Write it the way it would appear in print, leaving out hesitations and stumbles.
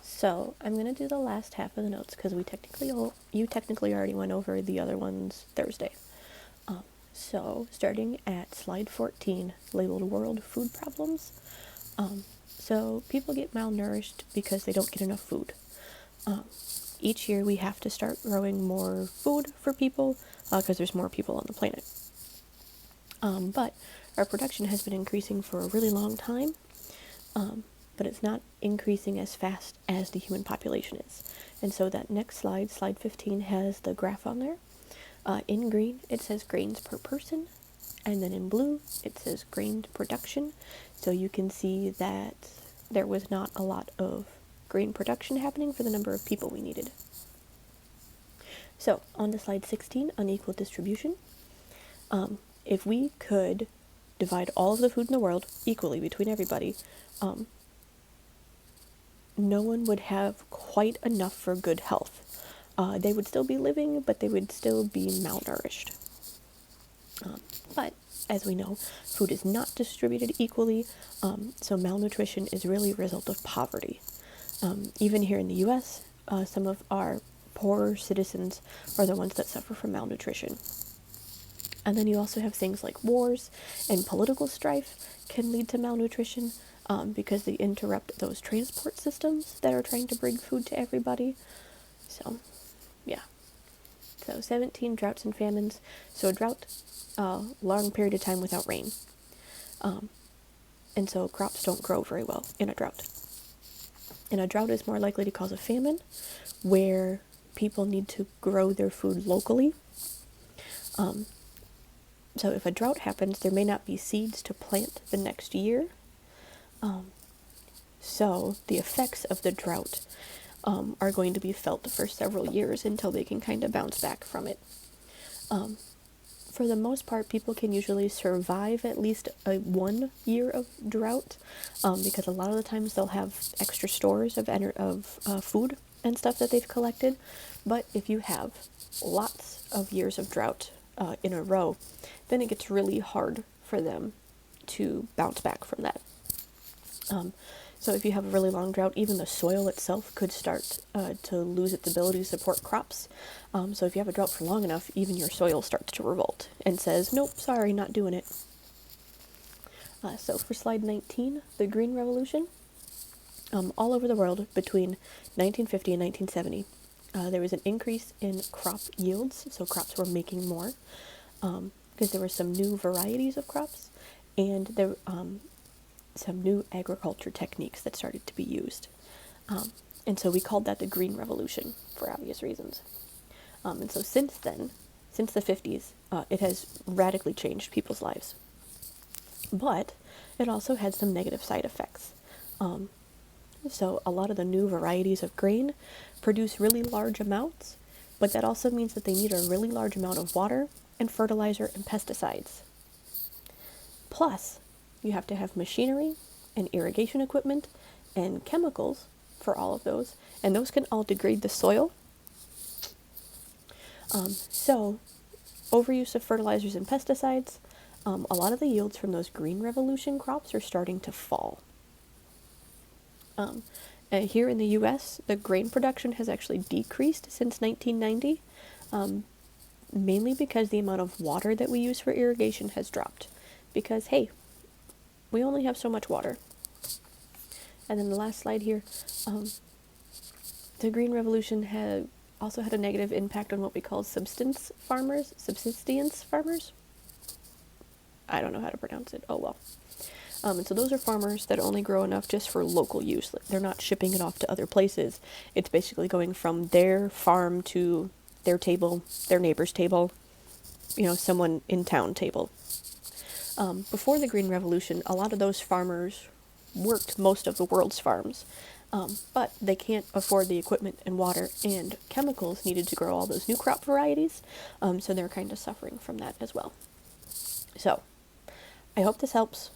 So I'm going to do the last half of the notes because you technically already went over the other ones Thursday. So starting at slide 14, labeled World Food Problems. So people get malnourished because they don't get enough food. Each year we have to start growing more food for people because there's more people on the planet. But our production has been increasing for a really long time, but it's not increasing as fast as the human population is. And so that next slide, slide 15, has the graph on there. In green, it says grains per person, and then in blue, it says grain production. So you can see that there was not a lot of grain production happening for the number of people we needed. So on to slide 16, unequal distribution. If we could divide all of the food in the world equally between everybody, no one would have quite enough for good health. They would still be living, but they would still be malnourished. But as we know, food is not distributed equally, so malnutrition is really a result of poverty. Even here in the US, some of our poorer citizens are the ones that suffer from malnutrition. And then you also have things like wars and political strife can lead to malnutrition because they interrupt those transport systems that are trying to bring food to everybody. So, yeah. So 17, droughts and famines. So a drought, long period of time without rain. And so crops don't grow very well in a drought. And a drought is more likely to cause a famine where people need to grow their food locally. So if a drought happens, there may not be seeds to plant the next year. So the effects of the drought are going to be felt for several years until they can kind of bounce back from it. For the most part, people can usually survive at least 1 year of drought because a lot of the times they'll have extra stores of food and stuff that they've collected. But if you have lots of years of drought in a row, then it gets really hard for them to bounce back from that. So if you have a really long drought, even the soil itself could start to lose its ability to support crops. So if you have a drought for long enough, even your soil starts to revolt and says, nope, sorry, not doing it. So for slide 19, the Green Revolution. All over the world between 1950 and 1970, there was an increase in crop yields, so crops were making more, because there were some new varieties of crops, and there some new agriculture techniques that started to be used. And so we called that the Green Revolution for obvious reasons. And so since then, since the 50s, it has radically changed people's lives. But it also had some negative side effects. So a lot of the new varieties of grain produce really large amounts, but that also means that they need a really large amount of water and fertilizer and pesticides. Plus, you have to have machinery and irrigation equipment and chemicals for all of those, and those can all degrade the soil. So overuse of fertilizers and pesticides, a lot of the yields from those Green Revolution crops are starting to fall. Here in the US, the grain production has actually decreased since 1990, mainly because the amount of water that we use for irrigation has dropped. Because, hey, we only have so much water. And then the last slide here, the Green Revolution also had a negative impact on what we call subsistence farmers. I don't know how to pronounce it. Oh well. And so those are farmers that only grow enough just for local use. They're not shipping it off to other places. It's basically going from their farm to their table, their neighbor's table, someone in town table. Before the Green Revolution, a lot of those farmers worked most of the world's farms, but they can't afford the equipment and water and chemicals needed to grow all those new crop varieties, so they're kind of suffering from that as well. So, I hope this helps.